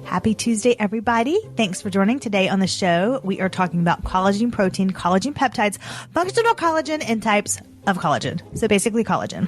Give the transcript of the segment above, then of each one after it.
Happy Tuesday, everybody. Thanks for joining today on the show. We are talking about collagen protein, collagen peptides, functional collagen, and types of collagen. So basically collagen.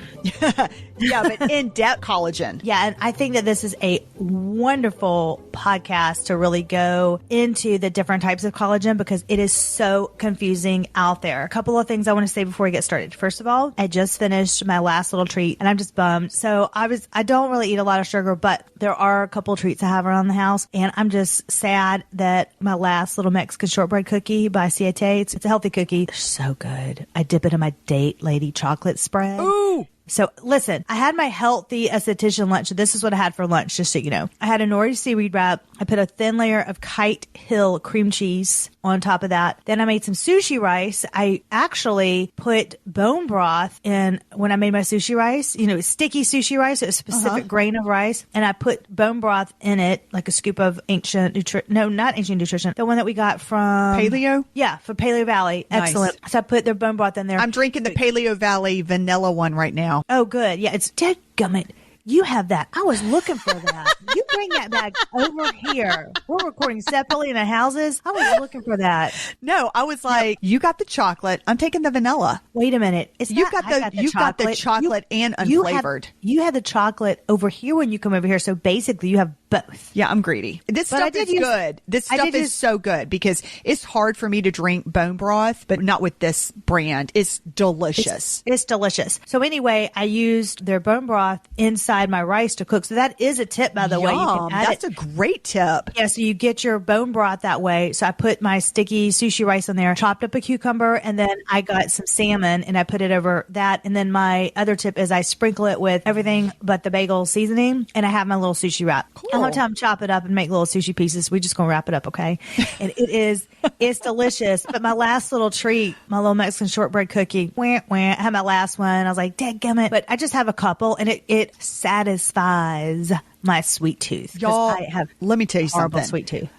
Yeah, but in-depth collagen. Yeah, and I think that this is a wonderful podcast to really go into the different types of collagen because it is so confusing out there. A couple of things I want to say before we get started. First of all, I just finished my last little treat and I'm just bummed. So I don't really eat a lot of sugar, but there are a couple of treats I have around the house and I'm just sad that my last little Mexican shortbread cookie by Siete, it's a healthy cookie. They're so good. I dip it in my Date Lady chocolate spread. Ooh. So listen, I had my healthy esthetician lunch. This is what I had for lunch, just so you know. I had a nori seaweed wrap. I put a thin layer of Kite Hill cream cheese on top of that. Then I made some sushi rice. I actually put bone broth in when I made my sushi rice. You know, it's sticky sushi rice. It's a specific grain of rice. And I put bone broth in it, like a scoop of ancient nutrition. No, not ancient nutrition. The one that we got from Paleo? Yeah, from Paleo Valley. Nice. Excellent. So I put their bone broth in there. I'm drinking the Paleo Valley vanilla one right now. Oh, good. Yeah, it's dadgummit. You have that. I was looking for that. You bring that back over here. We're recording separately in the houses. I was looking for that. No, I was like, you got the chocolate. I'm taking the vanilla. Wait a minute. You've got the chocolate and unflavored. You had the chocolate over here when you come over here. So basically, you have both. Yeah, I'm greedy. This stuff is good. This stuff is so good because it's hard for me to drink bone broth, but not with this brand. It's delicious. It's delicious. So anyway, I used their bone broth inside my rice to cook. So that is a tip, by the way. You can add That's a great tip. Yeah, so you get your bone broth that way. So I put my sticky sushi rice in there, chopped up a cucumber, and then I got some salmon and I put it over that. And then my other tip is I sprinkle it with everything but the bagel seasoning, and I have my little sushi wrap. Cool. A lot of time chop it up and make little sushi pieces. We just gonna wrap it up, okay? And it's delicious. But my last little treat, my little Mexican shortbread cookie, I had my last one. I was like, dadgummit. But I just have a couple, and it satisfies my sweet tooth. Y'all, I have let me tell you horrible something. sweet tooth.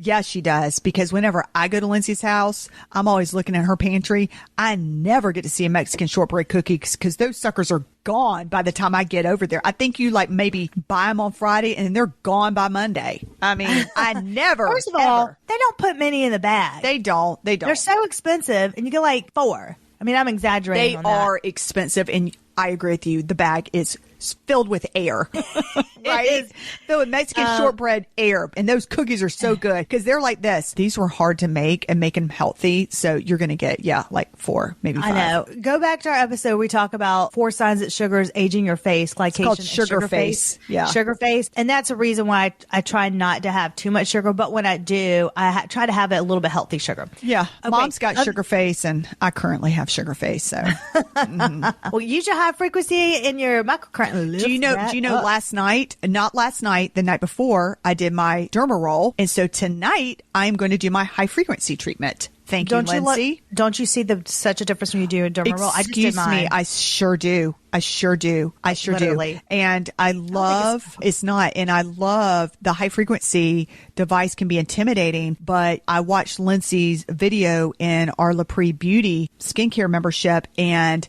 Yes, she does. Because whenever I go to Lindsay's house, I'm always looking at her pantry. I never get to see a Mexican shortbread cookie because those suckers are gone by the time I get over there. I think you like maybe buy them on Friday and they're gone by Monday. I mean, I never. First of all, they don't put many in the bag. They don't. They're so expensive, and you get like 4. I mean, I'm exaggerating. They on that. are expensive, and I agree with you. The bag is filled with air. Right? It's filled with Mexican shortbread air. And those cookies are so good because they're like this. These were hard to make and make them healthy. So you're going to get, like 4, maybe 5. I know. Go back to our episode. We talk about 4 signs that sugar is aging your face. Glycation. It's called sugar face. Yeah. Sugar face. And that's a reason why I try not to have too much sugar. But when I do, I try to have it a little bit healthy sugar. Yeah. Okay. Mom's got sugar face and I currently have sugar face. So well, use your high frequency in your microcurrent. Do you know last night, not last night, the night before, I did my derma roll. And so tonight I'm going to do my high frequency treatment. Thank you, Lindsay. Don't you see such a difference when you do a derma roll? I just did Excuse mine. me. I sure do. Literally. And I love, it's not, and I love the high frequency device can be intimidating, but I watched Lindsay's video in our Lapre Beauty skincare membership and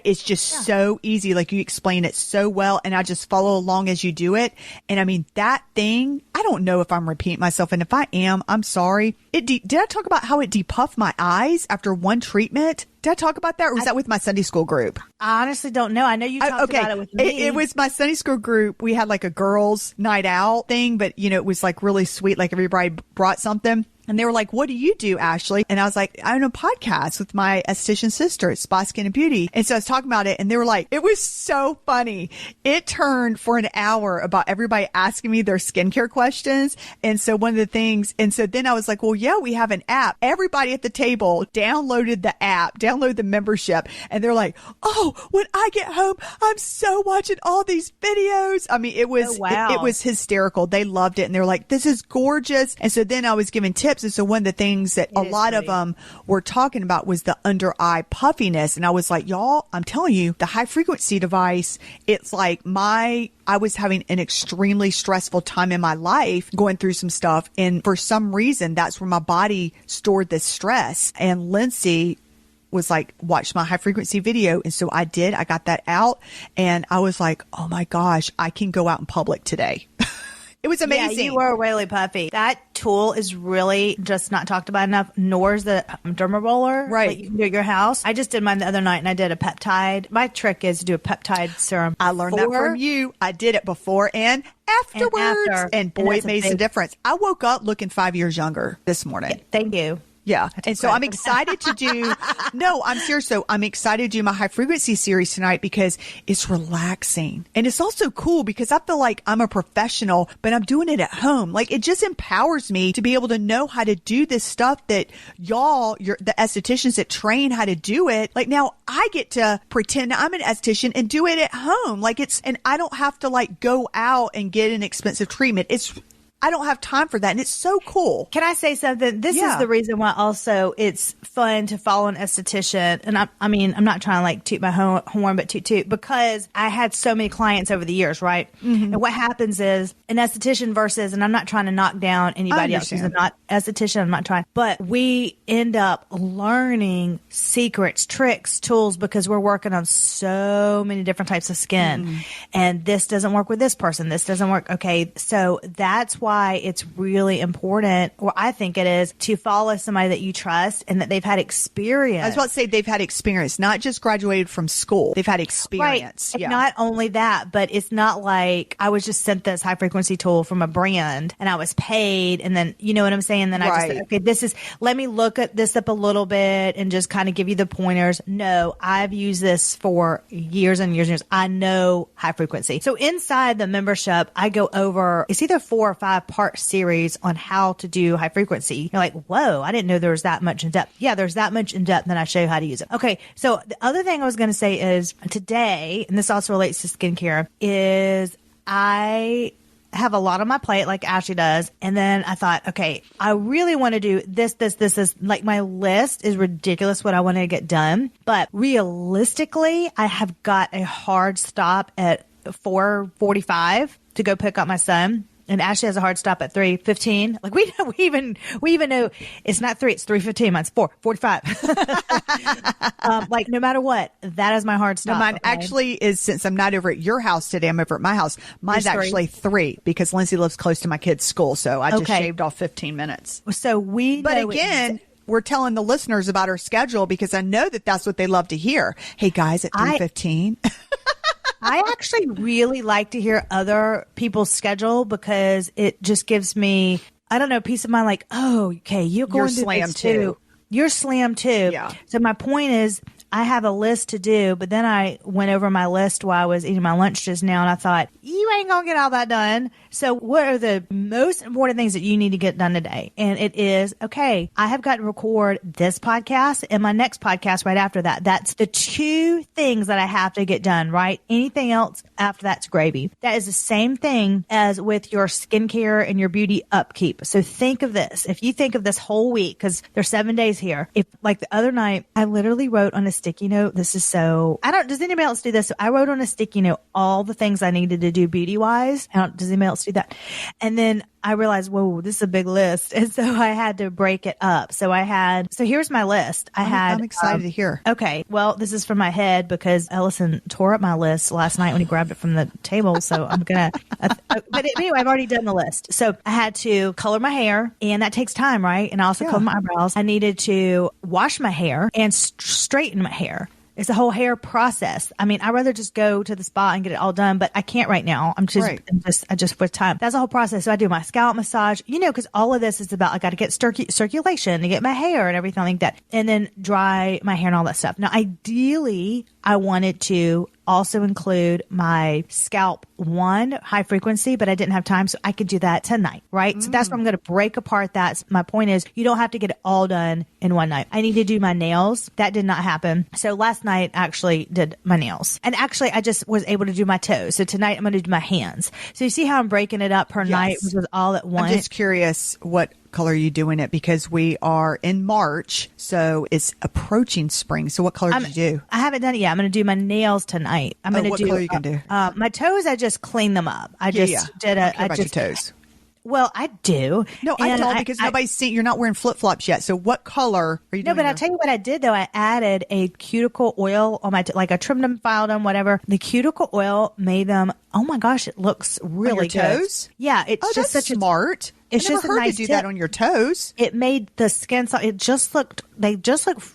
it's just so easy. Like you explain it so well. And I just follow along as you do it. And I mean, that thing, I don't know if I'm repeating myself. And if I am, I'm sorry. Did I talk about how it depuffed my eyes after one treatment? Did I talk about that? Or was that with my Sunday school group? I honestly don't know. I know you talked about it with me. It was my Sunday school group. We had like a girls' night out thing, but it was like really sweet. Like everybody brought something. And they were like, what do you do, Ashley? And I was like, I own a podcast with my esthetician sister at Spa Skin and Beauty. And so I was talking about it and they were like, it was so funny. It turned for an hour about everybody asking me their skincare questions. And so one of the things, and so then I was like, well, yeah, we have an app. Everybody at the table downloaded the app, downloaded the membership. And they're like, oh, when I get home, I'm so watching all these videos. I mean, it was, it was hysterical. They loved it. And they were like, this is gorgeous. And so then I was giving tips. And so one of the things that a lot of them were talking about was the under eye puffiness. And I was like, y'all, I'm telling you, the high frequency device, it's like I was having an extremely stressful time in my life going through some stuff. And for some reason, that's where my body stored this stress. And Lindsay was like, watch my high frequency video. And so I did. I got that out and I was like, oh my gosh, I can go out in public today. It was amazing. Yeah, you were really puffy. That tool is really just not talked about enough, nor is the derma roller that you can do at your house. I just did mine the other night and I did a peptide. My trick is to do a peptide serum. I learned that from you. I did it before and afterwards. And boy, it made a difference. I woke up looking 5 years younger this morning. Yeah, thank you. Yeah. And so I'm excited to do, no, I'm serious. So I'm excited to do my high frequency series tonight because it's relaxing. And it's also cool because I feel like I'm a professional, but I'm doing it at home. Like it just empowers me to be able to know how to do this stuff that y'all, the estheticians that train how to do it. Like now I get to pretend I'm an esthetician and do it at home. Like and I don't have to like go out and get an expensive treatment. I don't have time for that. And it's so cool. Can I say something? This is the reason why also it's fun to follow an esthetician. And I'm not trying to like toot my horn, but toot because I had so many clients over the years, right? Mm-hmm. And what happens is an esthetician versus, and I'm not trying to knock down anybody else who's not esthetician. I'm not trying, but we end up learning secrets, tricks, tools, because we're working on so many different types of skin. Mm-hmm. And this doesn't work with this person. This doesn't work. Okay. So that's why it's really important, or I think it is, to follow somebody that you trust and that they've had experience. I was about to say they've had experience, not just graduated from school. They've had experience. Right. Yeah. Not only that, but it's not like I was just sent this high frequency tool from a brand and I was paid and then, you know what I'm saying? Then I just said, okay, let me look at this up a little bit and just kind of give you the pointers. No, I've used this for years and years and years. I know high frequency. So inside the membership, I go over, it's either 4 or 5 part series on how to do high frequency. You're like, whoa, I didn't know there was that much in depth. Yeah, there's that much in depth, and I show you how to use it. Okay, so the other thing I was going to say is today, and this also relates to skincare, is I have a lot on my plate like Ashley does. And then I thought, okay, I really want to do this. Like my list is ridiculous what I want to get done. But realistically, I have got a hard stop at 4:45 to go pick up my son. And Ashley has a hard stop at 3:15. Like we even know it's not 3, it's 3:15. Mine's 4:45. Like no matter what, that is my hard stop. No, mine actually is, since I'm not over at your house today, I'm over at my house. Mine's actually 3 because Lindsey lives close to my kid's school. So I just shaved off 15 minutes. So but again, we're telling the listeners about our schedule because I know that that's what they love to hear. Hey guys, at 3:15. I actually really like to hear other people's schedule because it just gives me, I don't know, peace of mind. Like, oh, okay, you're going to slam too. You're slammed too. Yeah. So my point is, I have a list to do, but then I went over my list while I was eating my lunch just now, and I thought, you ain't going to get all that done. So what are the most important things that you need to get done today? And it is, okay, I have got to record this podcast and my next podcast right after that. That's the 2 things that I have to get done, right? Anything else after that's gravy. That is the same thing as with your skincare and your beauty upkeep. So think of this. If you think of this whole week, because there's 7 days here, if like the other night, I literally wrote on a sticky note, does anybody else do this? So I wrote on a sticky note all the things I needed to do beauty wise. Does anybody else do that? And then I realized, whoa, this is a big list. And so I had to break it up. So here's my list. I'm excited to hear. Okay. Well, this is from my head because Ellison tore up my list last night when he grabbed it from the table. So I'm going to, but anyway, I've already done the list. So I had to color my hair and that takes time, right? And I also colored my eyebrows. I needed to wash my hair and straighten my hair. It's a whole hair process. I mean, I'd rather just go to the spa and get it all done, but I can't right now. I just with time. That's a whole process. So I do my scalp massage, because all of this is about, I got to get circulation to get my hair and everything like that. And then dry my hair and all that stuff. Now, ideally, I wanted to also include my scalp high frequency, but I didn't have time. So I could do that tonight, right? So that's where I'm going to break apart that. My point is you don't have to get it all done in one night. I need to do my nails. That did not happen. So last night actually did my nails, and actually I just was able to do my toes. So tonight I'm going to do my hands. So you see how I'm breaking it up per night, which was all at once. I'm just curious, what color are you doing it? Because we are in March, so it's approaching spring. So what color did you do? I haven't done it yet. I'm going to do my nails tonight. What color are you going to do? My toes, I just cleaned them up. I just did your toes. Well, I do. No, I don't because nobody's seen. You're not wearing flip-flops yet. So what color are you doing? No, but I'll tell you what I did, though. I added a cuticle oil on my, like I trimmed them, filed them, whatever. The cuticle oil made them, oh my gosh, it looks really good. Toes? Yeah, it's just that's such smart. It's just a nice to do that on your toes. It made the skin, they just looked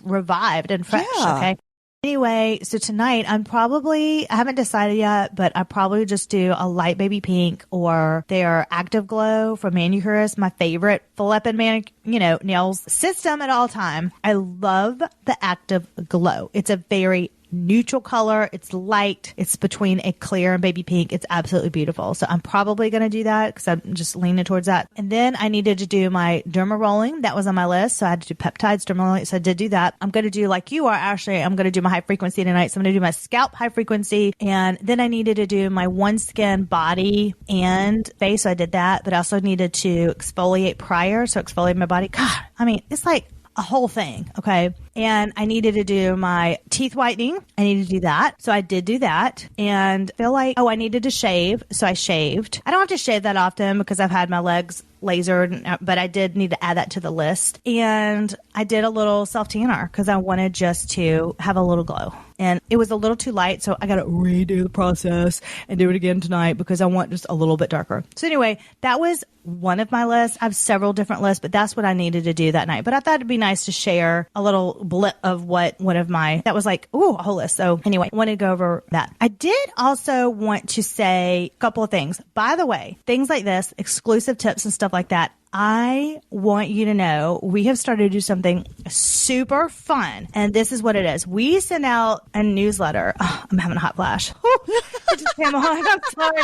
revived and fresh, okay? Anyway, so tonight I haven't decided yet, but I probably just do a light baby pink or their Active Glow from Manicurist, my favorite flippin' nails system at all time. I love the Active Glow. It's a very neutral color. It's light. It's between a clear and baby pink. It's absolutely beautiful. So I'm probably going to do that because I'm just leaning towards that. And then I needed to do my derma rolling. That was on my list. So I had to do peptides, derma rolling. So I did do that. I'm going to do like you are, Ashley. I'm going to do my high frequency tonight. So I'm going to do my scalp high frequency. And then I needed to do my one skin body and face. So I did that. But I also needed to exfoliate prior. So exfoliate my body. God, I mean, it's like a whole thing. Okay. And I needed to do my teeth whitening. I needed to do that. So I did do that and feel like, I needed to shave. So I shaved. I don't have to shave that often because I've had my legs lasered, but I did need to add that to the list. And I did a little self tanner because I wanted just to have a little glow. And it was a little too light. So I got to redo the process and do it again tonight because I want just a little bit darker. So anyway, that was one of my lists. I have several different lists, but that's what I needed to do that night. But I thought it'd be nice to share a little blip of what one of my, that was like, a whole list. So anyway, I wanted to go over that. I did also want to say a couple of things. By the way, things like this, exclusive tips and stuff like that, I want you to know we have started to do something super fun. And this is what it is. We send out a newsletter. Oh, I'm having a hot flash. It just came on. I'm sorry.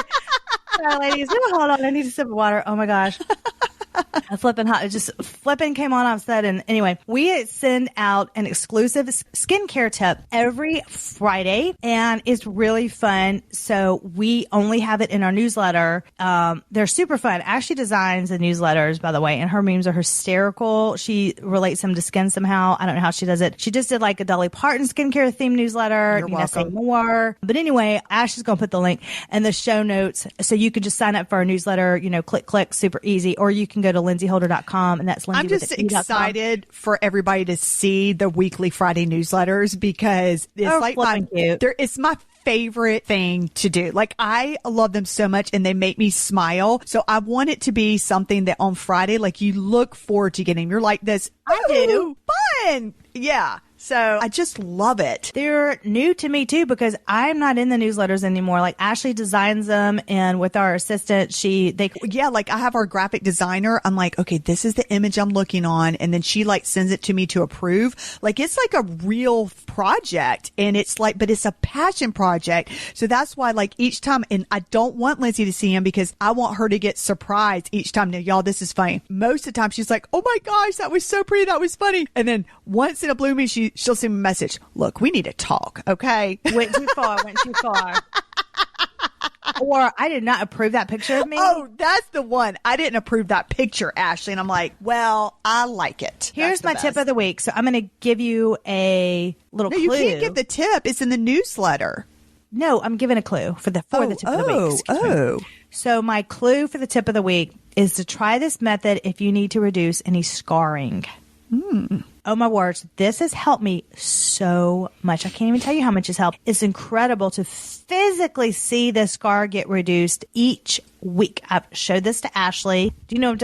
Sorry, ladies. Hold on. I need a sip of water. Oh my gosh. A flipping hot. It just flipping came on off set. And anyway, we send out an exclusive skincare tip every Friday and it's really fun. So we only have it in our newsletter. They're super fun. Ashley designs the newsletters, by the way, and her memes are hysterical. She relates them to skin somehow. I don't know how she does it. She just did like a Dolly Parton skincare theme newsletter. You're welcome. Say more. But anyway, Ashley's going to put the link in the show notes. So you could just sign up for our newsletter, click, super easy. Or you can go to lindseyholder.com and that's Lindsey. I'm just excited for everybody to see the weekly Friday newsletters because it's it's my favorite thing to do. Like I love them so much and they make me smile. So I want it to be something that on Friday, like you look forward to getting. You're like this. I do. Fun. Yeah. So I just love it. They're new to me too because I'm not in the newsletters anymore. Like Ashley designs them and with our assistant, like I have our graphic designer. I'm like, okay, this is the image I'm looking on. And then she like sends it to me to approve. Like it's like a real project and it's like, but it's a passion project. So that's why like each time, and I don't want Lindsey to see him because I want her to get surprised each time. Now, y'all, this is funny. Most of the time she's like, oh my gosh, that was so pretty. That was funny. And then once in a blue moon, she'll send me a message. Look, we need to talk. Okay. Went too far. Or I did not approve that picture of me. Oh, that's the one. I didn't approve that picture, Ashley. And I'm like, well, I like it. Here's my tip of the week. So I'm going to give you a little clue. You can't give the tip. It's in the newsletter. No, I'm giving a clue for the tip of the week. So my clue for the tip of the week is to try this method if you need to reduce any scarring. Oh my words, this has helped me so much. I can't even tell you how much it's helped. It's incredible to physically see the scar get reduced each week. I've showed this to Ashley. Do you know,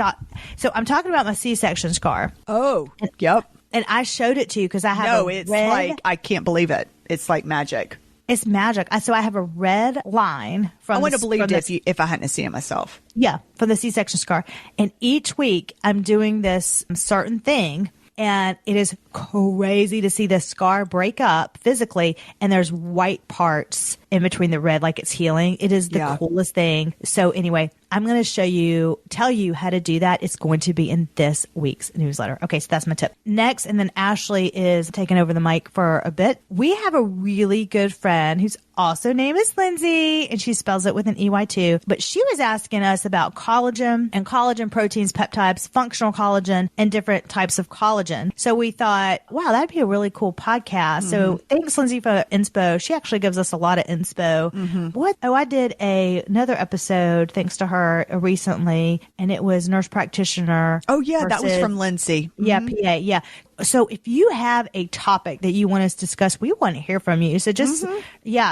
so I'm talking about my C-section scar. Oh, yep. And I showed it to you because I have like, I can't believe it. It's like magic. It's magic. So I have a red line from. I would have believed it if I hadn't seen it myself. Yeah, from the C-section scar. And each week I'm doing this certain thing. And it is crazy to see the scar break up physically. And there's white parts in between the red, like it's healing. It is the coolest thing. So anyway, I'm going to tell you how to do that. It's going to be in this week's newsletter. Okay, so that's my tip. Next, and then Ashley is taking over the mic for a bit. We have a really good friend who's also named is Lindsey, and she spells it with an EY too. But she was asking us about collagen and collagen proteins, peptides, functional collagen, and different types of collagen. So we thought, wow, that'd be a really cool podcast. Mm-hmm. So thanks, Lindsey, for inspo. She actually gives us a lot of inspo. Mm-hmm. I did another episode, thanks to her, her recently, and it was nurse practitioner. Oh, yeah. That was versus- from Lindsey. Yeah, PA. Yeah. So if you have a topic that you want us to discuss, we want to hear from you. So just,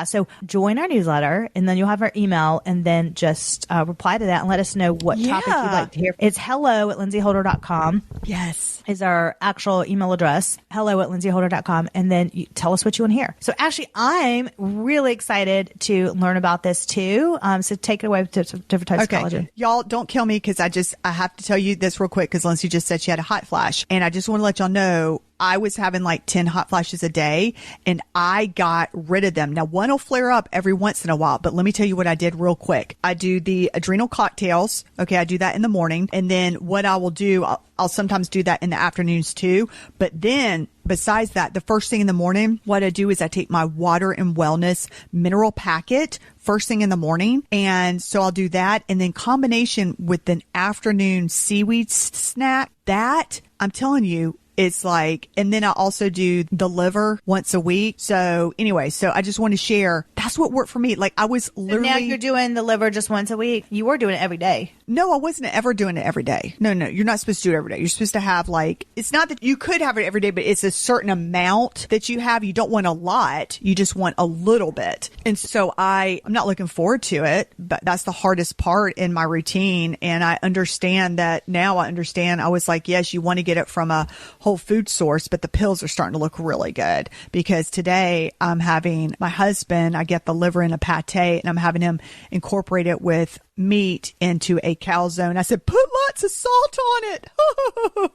so join our newsletter, and then you'll have our email, and then just reply to that and let us know what topic you'd like to hear. It's hello@lindseyholder.com. Yes. Is our actual email address, hello@lindseyholder.com, and then you tell us what you want to hear. So Ashley, I'm really excited to learn about this too. So take it away with different types of collagen. Y'all don't kill me, because I have to tell you this real quick, because Lindsey just said she had a hot flash, and I just want to let y'all know I was having like 10 hot flashes a day, and I got rid of them. Now, one will flare up every once in a while, but let me tell you what I did real quick. I do the adrenal cocktails. Okay. I do that in the morning. And then what I will do, I'll sometimes do that in the afternoons too. But then besides that, the first thing in the morning, what I do is I take my Water and Wellness mineral packet first thing in the morning. And so I'll do that. And then combination with an afternoon seaweed snack, that I'm telling you, it's like, and then I also do the liver once a week. So anyway, so I just want to share. That's what worked for me. Like I was literally. So now you're doing the liver just once a week. You were doing it every day. No, I wasn't ever doing it every day. No, you're not supposed to do it every day. You're supposed to have like, it's not that you could have it every day, but it's a certain amount that you have. You don't want a lot. You just want a little bit. And so I'm not looking forward to it, but that's the hardest part in my routine. And I understand that now. I was like, yes, you want to get it from a whole food source, but the pills are starting to look really good, because today I'm having my husband, I get the liver in a pate, and I'm having him incorporate it with meat into a calzone. I said, put lots of salt on it.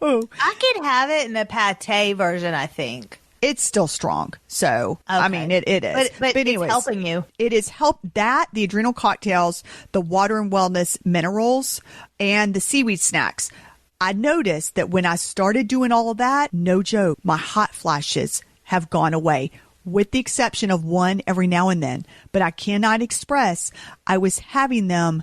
I could have it in the pate version, I think. It's still strong. So, okay. I mean, it is. But anyways, it's helping you. It is the adrenal cocktails, the Water and Wellness minerals, and the seaweed snacks. I noticed that when I started doing all of that, no joke, my hot flashes have gone away, with the exception of one every now and then. But I cannot express, I was having them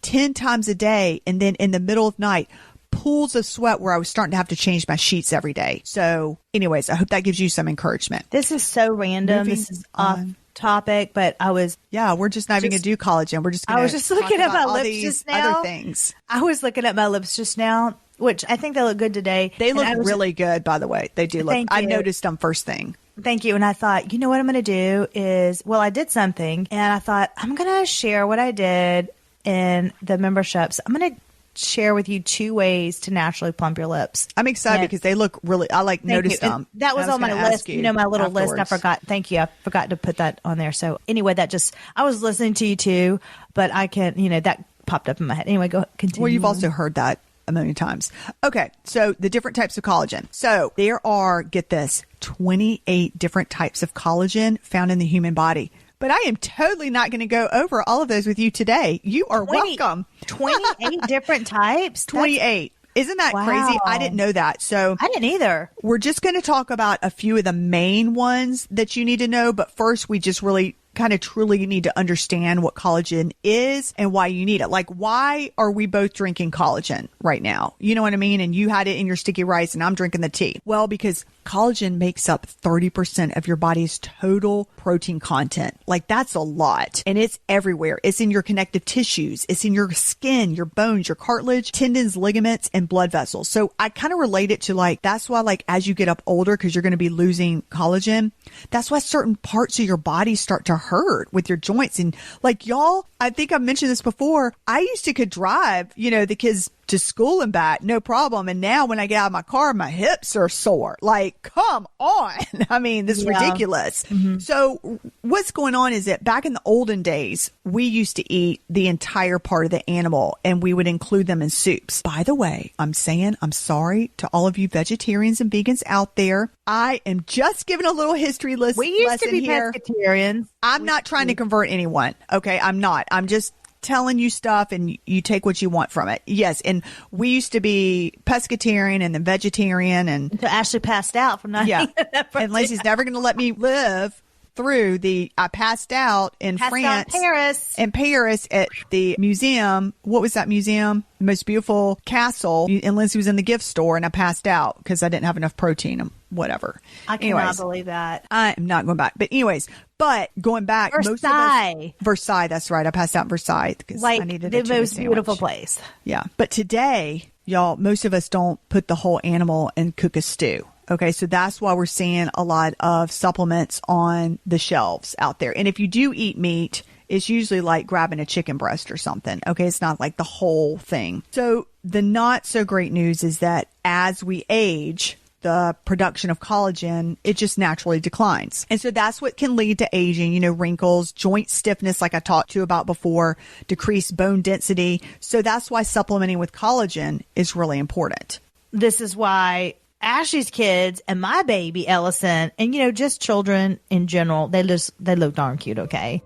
10 times a day, and then in the middle of the night, pools of sweat where I was starting to have to change my sheets every day. So anyways, I hope that gives you some encouragement. This is so random. This is off topic, but we're just not even going to do collagen. We're just going to I was just looking at my lips just now. Other things. I was looking at my lips just now, which I think they look good today. They look really good, by the way. They do look. I noticed them first thing. Thank you. And I thought, you know what I'm going to do is, I did something, and I thought I'm going to share what I did in the memberships. I'm going to share with you 2 ways to naturally plump your lips. I'm excited because they look really, noticed them. That was on my list. My little list. I forgot. Thank you. I forgot to put that on there. So anyway, I was listening to you too, but I can't, that popped up in my head. Anyway, go continue. Well, you've also heard that a million times. Okay. So the different types of collagen. So there are, get this, 28 different types of collagen found in the human body. But I am totally not going to go over all of those with you today. You are welcome. 28 different types? 28. Isn't that crazy? I didn't know that. So I didn't either. We're just going to talk about a few of the main ones that you need to know. But first, we just really kind of truly need to understand what collagen is and why you need it. Like, why are we both drinking collagen right now? You know what I mean? And you had it in your sticky rice and I'm drinking the tea. Well, because collagen makes up 30% of your body's total protein content. Like, that's a lot. And it's everywhere. It's in your connective tissues. It's in your skin, your bones, your cartilage, tendons, ligaments, and blood vessels. So I kind of relate it to that's why as you get up older, because you're going to be losing collagen, that's why certain parts of your body start to hurt with your joints. And y'all, I think I've mentioned this before. I used to could drive, the kids to school and back, no problem. And now when I get out of my car, my hips are sore. Come on. I mean, this is ridiculous. Mm-hmm. So what's going on is that back in the olden days, we used to eat the entire part of the animal and we would include them in soups. By the way, I'm sorry to all of you vegetarians and vegans out there. I am just giving a little history lesson. We used to be pescatarians. I'm not trying to convert anyone. Okay. I'm not. I'm just telling you stuff and you take what you want from it. Yes. And we used to be pescatarian and then vegetarian. And until Ashley passed out from not eating that protein. And Lacey's never going to let me live through I passed out in France. In Paris at the museum. What was that museum? The most beautiful castle. And Lindsey was in the gift store and I passed out because I didn't have enough protein and whatever. I cannot believe that. I am not going back. But anyways, But going back, Versailles, that's right. I passed out in Versailles because I needed the most beautiful place. Yeah. But today, y'all, most of us don't put the whole animal and cook a stew. Okay, so that's why we're seeing a lot of supplements on the shelves out there. And if you do eat meat, it's usually like grabbing a chicken breast or something. Okay, it's not like the whole thing. So the not so great news is that as we age, the production of collagen, it just naturally declines. And so that's what can lead to aging, wrinkles, joint stiffness, like I talked to you about before, decreased bone density. So that's why supplementing with collagen is really important. This is why Ashley's kids and my baby Ellison, and just children in general, they look darn cute. Okay.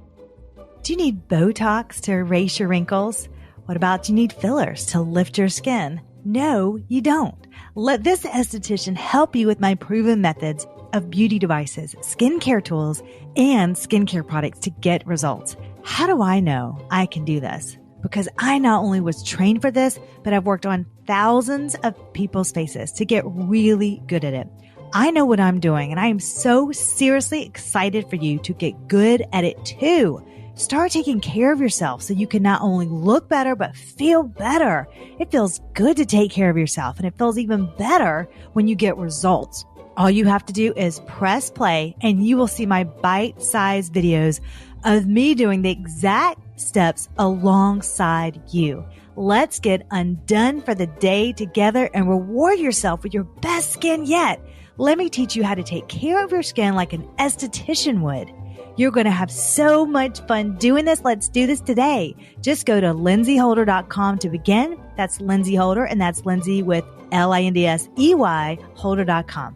Do you need Botox to erase your wrinkles? What about do you need fillers to lift your skin? No, you don't. Let this esthetician help you with my proven methods of beauty devices, skincare tools, and skincare products to get results. How do I know I can do this? Because I not only was trained for this, but I've worked on thousands of people's faces to get really good at it. I know what I'm doing, and I am so seriously excited for you to get good at it too. Start taking care of yourself so you can not only look better, but feel better. It feels good to take care of yourself, and it feels even better when you get results. All you have to do is press play, and you will see my bite-sized videos of me doing the exact steps alongside you. Let's get undone for the day together and reward yourself with your best skin yet. Let me teach you how to take care of your skin like an esthetician would. You're going to have so much fun doing this. Let's do this today. Just go to lindseyholder.com to begin. That's Lindsey Holder, and that's Lindsey with Lindsey Holder.com.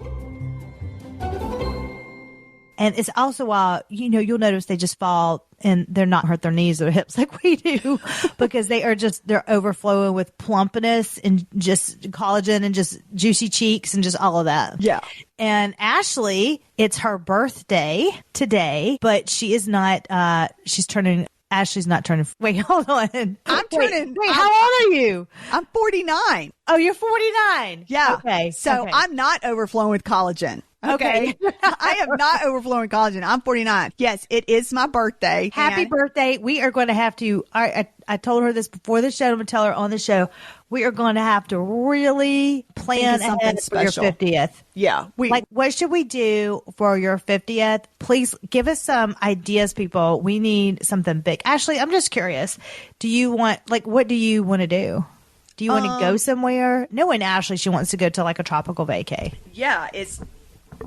And it's also while, you'll notice they just fall and they're not hurt their knees or hips like we do because they're overflowing with plumpness and just collagen and just juicy cheeks and just all of that. Yeah. And Ashley, it's her birthday today, but she is not, Ashley's not turning. Wait, hold on. Wait, how old are you? I'm 49. Oh, you're 49. Yeah. Okay. So okay. I'm not overflowing with collagen. Okay. I am not overflowing collagen. I'm 49. Yes, it is my birthday. Happy birthday. We are going to have to, I told her this before the show. I'm going to tell her on the show. We are going to have to really plan ahead for your 50th. Yeah. What should we do for your 50th? Please give us some ideas, people. We need something big. Ashley, I'm just curious. What do you want to do? Do you want to go somewhere? Knowing Ashley, she wants to go to like a tropical vacay. Yeah, it's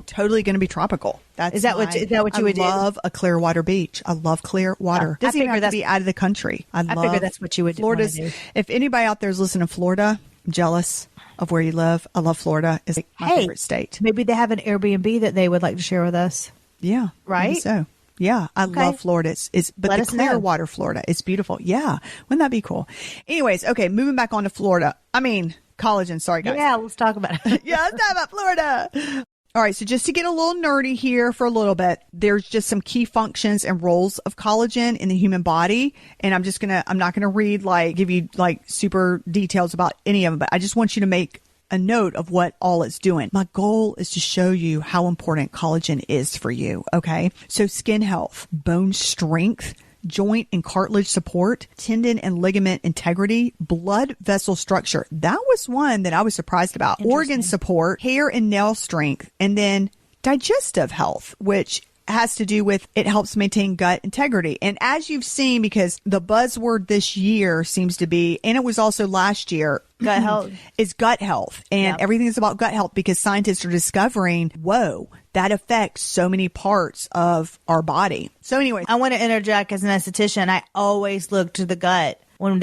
totally going to be tropical. Is that what you would do? I love a clear water beach. I love clear water. Doesn't even have to be out of the country. I figure that's what you would do. If anybody out there is listening to Florida, I'm jealous of where you live. I love Florida. It's my favorite state. Maybe they have an Airbnb that they would like to share with us. Yeah. Right? So. Yeah, I love Florida. But the clear water Florida, it's beautiful. Yeah. Wouldn't that be cool? Anyways, okay, moving back on to Florida. Collagen. Sorry, guys. Yeah, let's talk about it. Yeah, let's talk about Florida. All right, so just to get a little nerdy here for a little bit, there's just some key functions and roles of collagen in the human body. And I'm not going to give you super details about any of them, but I just want you to make a note of what all it's doing. My goal is to show you how important collagen is for you. Okay. So skin health, bone strength, joint and cartilage support, tendon and ligament integrity, blood vessel structure. That was one that I was surprised about. Organ support, hair and nail strength, and then digestive health, which has to do with it helps maintain gut integrity. And as you've seen, because the buzzword this year seems to be, and it was also last year, gut health is gut health. And everything is about gut health because scientists are discovering, whoa, that affects so many parts of our body. So anyway, I want to interject as an esthetician. I always look to the gut when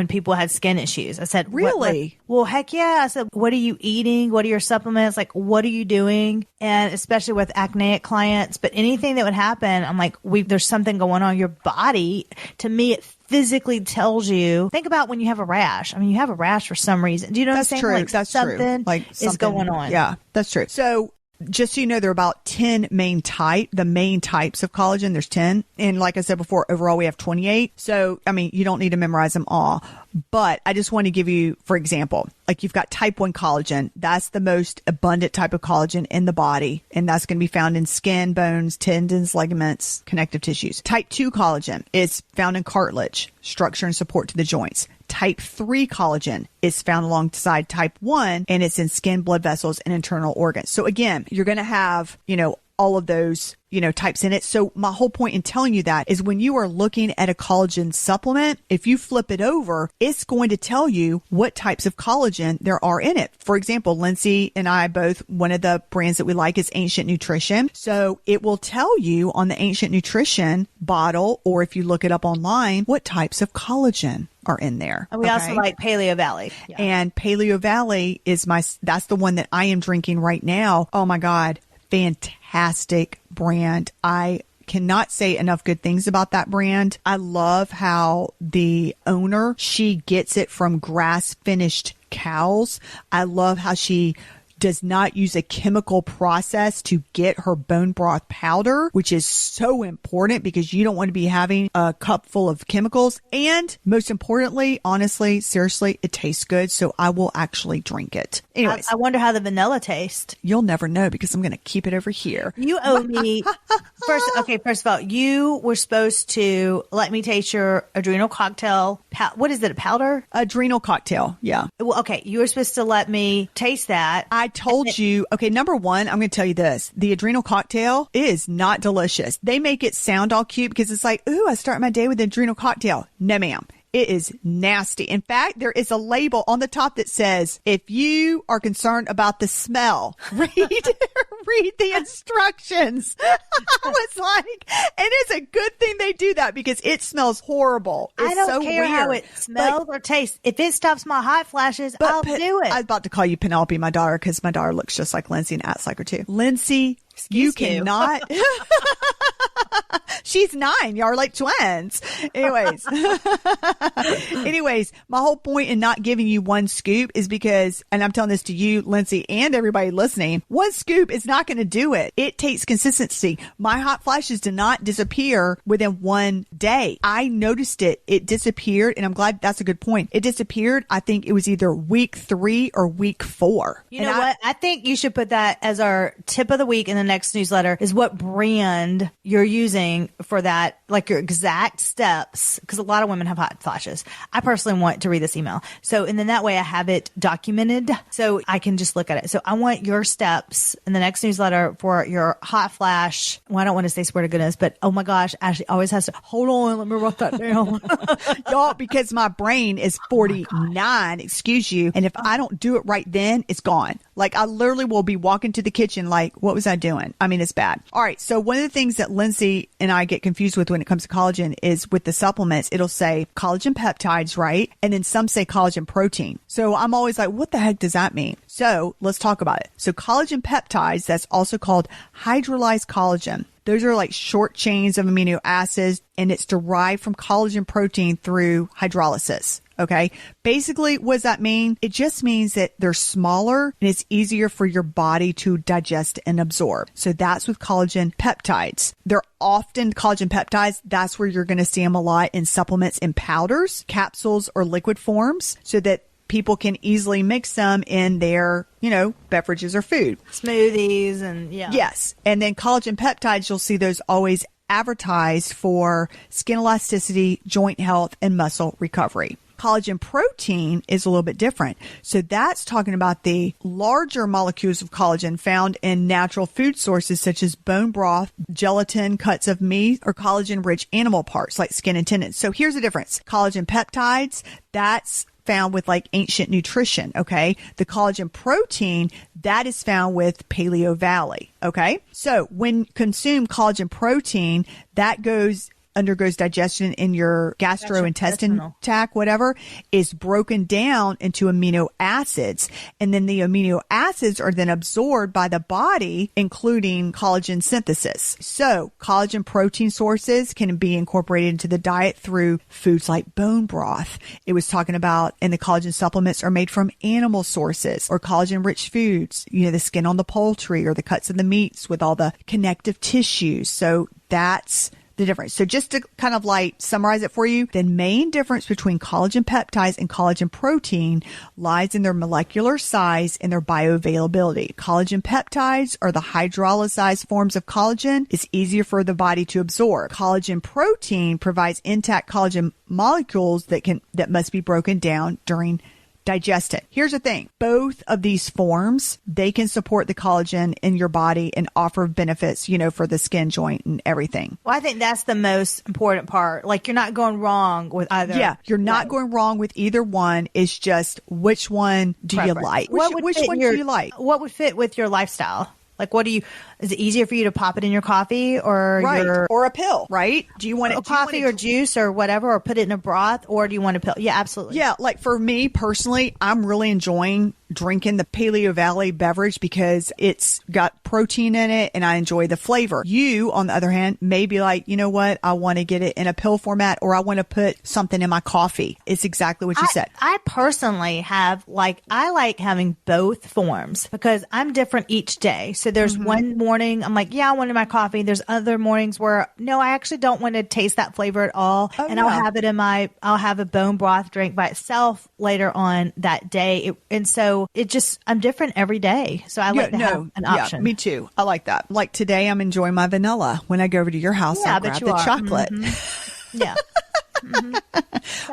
people had skin issues. I said, really? Well, heck yeah. I said, what are you eating? What are your supplements? What are you doing? And especially with acneic clients, but anything that would happen, I'm like, there's something going on in your body. To me, it physically tells you. Think about when you have a rash. You have a rash for some reason. Do you know what I'm saying? True. That's something true. is going on. Yeah, that's true. So just so you know, there are about 10 main types of collagen. There's 10. And like I said before, overall we have 28. So, you don't need to memorize them all. But I just want to give you, for example, like you've got type 1 collagen. That's the most abundant type of collagen in the body. And that's going to be found in skin, bones, tendons, ligaments, connective tissues. Type 2 collagen is found in cartilage, structure and support to the joints. Type 3 collagen is found alongside type 1, and it's in skin, blood vessels, and internal organs. So again, you're going to have, all of those, types in it. So my whole point in telling you that is when you are looking at a collagen supplement, if you flip it over, it's going to tell you what types of collagen there are in it. For example, Lindsey and I both, one of the brands that we like is Ancient Nutrition. So it will tell you on the Ancient Nutrition bottle, or if you look it up online, what types of collagen are in there. And we also like Paleo Valley. Yeah. And Paleo Valley is that's the one that I am drinking right now. Oh my God. Fantastic brand. I cannot say enough good things about that brand. I love how the owner, she gets it from grass finished cows. I love how she does not use a chemical process to get her bone broth powder, which is so important because you don't want to be having a cup full of chemicals. And most importantly, honestly, seriously, it tastes good. So I will actually drink it. Anyways, I wonder how the vanilla tastes. You'll never know because I'm going to keep it over here. You owe me first of all, you were supposed to let me taste your adrenal cocktail. What is it? A powder? Adrenal cocktail. Yeah. Well, okay. You were supposed to let me taste that. I told you, okay, number one, I'm going to tell you this. The adrenal cocktail is not delicious. They make it sound all cute because it's like, ooh, I start my day with an adrenal cocktail. No, ma'am. It is nasty. In fact, there is a label on the top that says, if you are concerned about the smell, read the instructions. I was like, and it's a good thing they do that because it smells horrible. It's I don't so care weird. how it smells or tastes. If it stops my hot flashes, I'll do it. I was about to call you Penelope, my daughter, because my daughter looks just like Lindsey and acts like her too. Lindsey, you cannot. She's 9. Y'all are like twins. Anyways, my whole point in not giving you one scoop is because, and I'm telling this to you, Lindsey, and everybody listening, one scoop is not going to do it. It takes consistency. My hot flashes did not disappear within one day. I noticed it. It disappeared, and I'm glad that's a good point. It disappeared. I think it was either week 3 or week 4. You know what? I think you should put that as our tip of the week in the next newsletter is what brand you're using for that, like your exact steps, because a lot of women have hot flashes. I personally want to read this email. So, and then that way I have it documented so I can just look at it. So I want your steps in the next newsletter for your hot flash. Well, I don't want to say swear to goodness, but oh my gosh, Ashley always has to hold on. Let me write that down. Y'all, because my brain is 49, excuse you. And if I don't do it right then, it's gone. Like I literally will be walking to the kitchen like, what was I doing? I mean, it's bad. All right. So one of the things that Lindsey and I get confused with when it comes to collagen is with the supplements, it'll say collagen peptides, right? And then some say collagen protein. So I'm always like, what the heck does that mean? So let's talk about it. So collagen peptides, that's also called hydrolyzed collagen. Those are like short chains of amino acids, and it's derived from collagen protein through hydrolysis. Okay. Basically, what does that mean? It just means that they're smaller and it's easier for your body to digest and absorb. So that's with collagen peptides. They're often collagen peptides. That's where you're going to see them a lot in supplements in powders, capsules, or liquid forms so that people can easily mix them in their, beverages or food. Smoothies and yeah. Yes. And then collagen peptides, you'll see those always advertised for skin elasticity, joint health, and muscle recovery. Collagen protein is a little bit different. So that's talking about the larger molecules of collagen found in natural food sources such as bone broth, gelatin, cuts of meat, or collagen-rich animal parts like skin and tendons. So here's the difference. Collagen peptides, that's found with like Ancient Nutrition, okay? The collagen protein, that is found with Paleo Valley, okay? So when consumed collagen protein, that undergoes digestion in your gastrointestinal tract, whatever, is broken down into amino acids. And then the amino acids are then absorbed by the body, including collagen synthesis. So collagen protein sources can be incorporated into the diet through foods like bone broth. It was talking about, and the collagen supplements are made from animal sources or collagen-rich foods, the skin on the poultry or the cuts of the meats with all the connective tissues. So that's the difference. So just to kind of like summarize it for you, the main difference between collagen peptides and collagen protein lies in their molecular size and their bioavailability. Collagen peptides are the hydrolyzed forms of collagen. It's easier for the body to absorb. Collagen protein provides intact collagen molecules that must be broken down during digestion. Here's the thing. Both of these forms, they can support the collagen in your body and offer benefits, for the skin, joint, and everything. Well, I think that's the most important part. Like, you're not going wrong with either. Yeah, you're not going wrong with either one. It's just which one do you like? Which one do you like? What would fit with your lifestyle? Like, is it easier for you to pop it in your coffee or or a pill, right? Do you want coffee or juice or whatever, or put it in a broth, or do you want a pill? Yeah, absolutely. Yeah, like for me personally, I'm really enjoying drinking the Paleo Valley beverage because it's got protein in it and I enjoy the flavor. You, on the other hand, may be like, you know what? I want to get it in a pill format, or I want to put something in my coffee. It's exactly what you said. I personally I like having both forms because I'm different each day. So there's one morning I'm like, yeah, I wanted my coffee. There's other mornings where, no, I actually don't want to taste that flavor at all. I'll have it I'll have a bone broth drink by itself later on that day. I'm different every day. So I like to have an option. Yeah, me too. I like that. Like today, I'm enjoying my vanilla. When I go over to your house, I'll grab the chocolate. Mm-hmm. Yeah.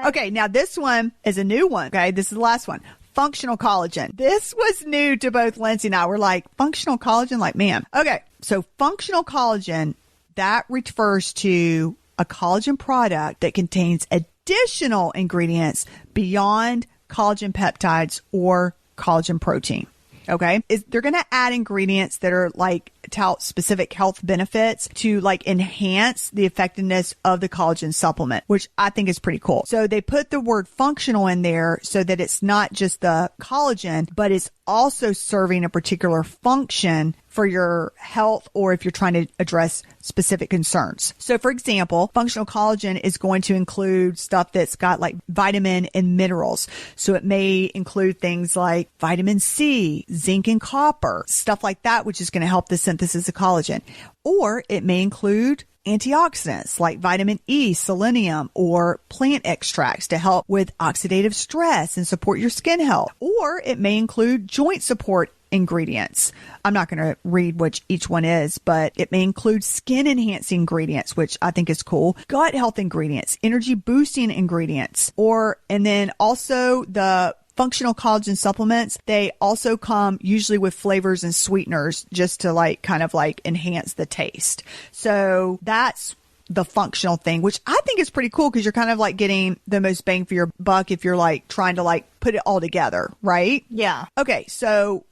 Okay, now this one is a new one. Okay, this is the last one. Functional collagen. This was new to both Lindsey and I. We're like, functional collagen? Like, man. Okay, so functional collagen, that refers to a collagen product that contains additional ingredients beyond collagen peptides or collagen protein. Okay. They're going to add ingredients that are like tout specific health benefits to like enhance the effectiveness of the collagen supplement, which I think is pretty cool. So they put the word functional in there so that it's not just the collagen, but it's also serving a particular function for your health or if you're trying to address specific concerns. So for example, functional collagen is going to include stuff that's got like vitamin and minerals. So it may include things like vitamin C, zinc and copper, stuff like that, which is going to help the synthesis of collagen. Or it may include antioxidants like vitamin E, selenium, or plant extracts to help with oxidative stress and support your skin health. Or it may include joint support ingredients. I'm not going to read which each one is, but it may include skin enhancing ingredients, which I think is cool, gut health ingredients, energy boosting ingredients, and then also the functional collagen supplements. They also come usually with flavors and sweeteners just to kind of enhance the taste. So that's the functional thing, which I think is pretty cool because you're kind of getting the most bang for your buck if you're trying to put it all together, right? Yeah. Okay. So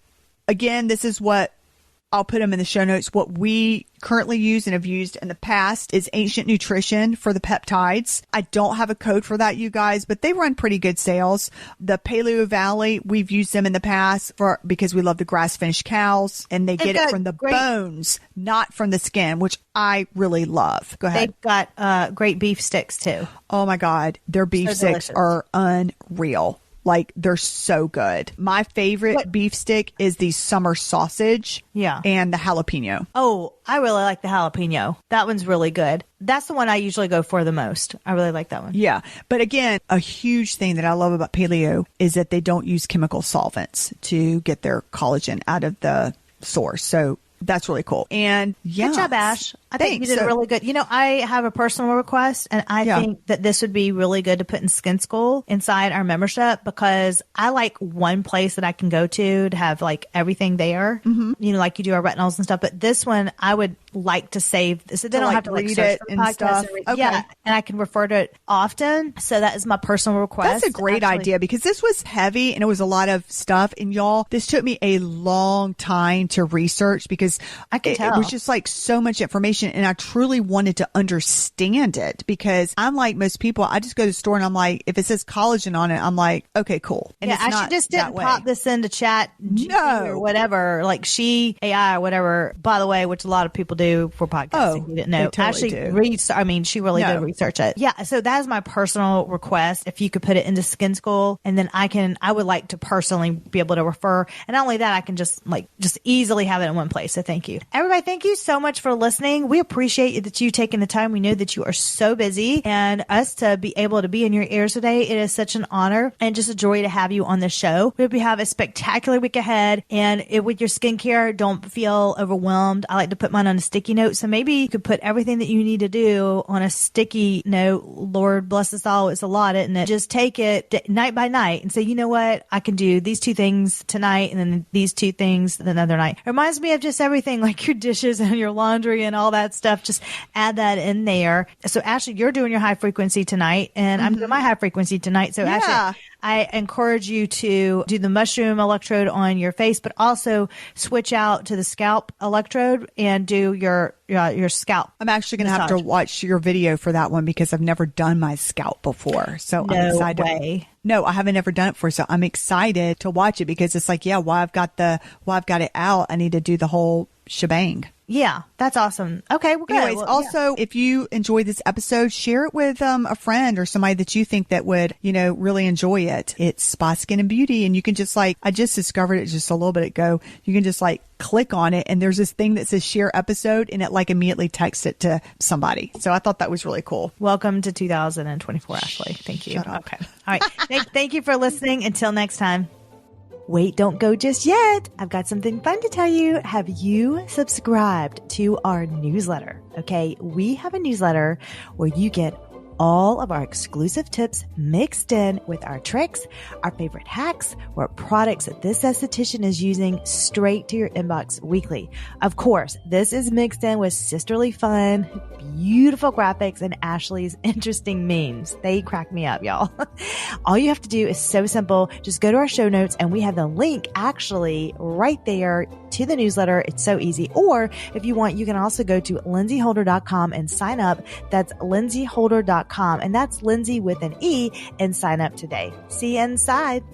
again, this is what I'll put them in the show notes. What we currently use and have used in the past is Ancient Nutrition for the peptides. I don't have a code for that, you guys, but they run pretty good sales. The Paleo Valley, we've used them in the past because we love the grass-finished cows, and they get it from the bones, not from the skin, which I really love. Go ahead. They've got great beef sticks too. Oh my God. Their beef sticks are unreal. They're so good. My favorite beef stick is the summer sausage. Yeah. And the jalapeno. Oh, I really like the jalapeno. That one's really good. That's the one I usually go for the most. I really like that one. Yeah. But again, a huge thing that I love about paleo is that they don't use chemical solvents to get their collagen out of the source. So that's really cool. And yeah. Good job, Ash. I think you did really good. I have a personal request, and I think that this would be really good to put in Skin School inside our membership because I like one place that I can go to have everything there. Mm-hmm. Like you do our retinols and stuff. But this one, I would like to save this. So they don't have to read search it and stuff. Okay. Yeah, and I can refer to it often. So that is my personal request. That's a great idea because this was heavy and it was a lot of stuff. And y'all, this took me a long time to research because I can tell. It was just so much information. And I truly wanted to understand it because I'm like most people, I just go to the store and I'm like, if it says collagen on it, I'm like, okay, cool. And I just didn't pop this into chat or whatever, AI or whatever, by the way, which a lot of people do. do for podcasting. Oh, You didn't know. they totally Actually, do. she really did research it. Yeah. So that is my personal request. If you could put it into Skin School, and then I would like to personally be able to refer. And not only that, I can just easily have it in one place. So thank you. Everybody, thank you so much for listening. We appreciate that you taking the time. We know that you are so busy, and us to be able to be in your ears today, it is such an honor and just a joy to have you on the show. We hope you have a spectacular week ahead. And with your skincare, don't feel overwhelmed. I like to put mine on a sticky note. So maybe you could put everything that you need to do on a sticky note. Lord bless us all. It's a lot, isn't it? Just take it night by night and say, you know what? I can do these 2 things tonight and then these 2 things another night. It reminds me of just everything, like your dishes and your laundry and all that stuff. Just add that in there. So Ashley, you're doing your high frequency tonight, and I'm doing my high frequency tonight. So Ashley, I encourage you to do the mushroom electrode on your face, but also switch out to the scalp electrode and do your scalp. I'm actually going to have to watch your video for that one because I've never done my scalp before. So I'm excited. No, I haven't ever done it before. So I'm excited to watch it because it's like, while I've got it out, I need to do the whole shebang. Yeah, that's awesome. Okay, well, good. Anyways, if you enjoyed this episode, share it with a friend or somebody that you think that would, really enjoy it. It's Spa Skin and Beauty, and you can just I just discovered it just a little bit ago. You can just click on it, and there's this thing that says share episode, and it immediately texts it to somebody. So I thought that was really cool. Welcome to 2024, Ashley. Thank you. Shut up. Okay. All right. Thank you for listening. Until next time. Wait, don't go just yet. I've got something fun to tell you. Have you subscribed to our newsletter? Okay, we have a newsletter where you get all of our exclusive tips mixed in with our tricks, our favorite hacks, or products that this esthetician is using straight to your inbox weekly. Of course, this is mixed in with sisterly fun, beautiful graphics, and Ashley's interesting memes. They crack me up, y'all. All you have to do is so simple. Just go to our show notes, and we have the link actually right there to the newsletter. It's so easy. Or if you want, you can also go to lindseyholder.com and sign up. That's lindseyholder.com. And that's Lindsey with an E, and sign up today. See you inside.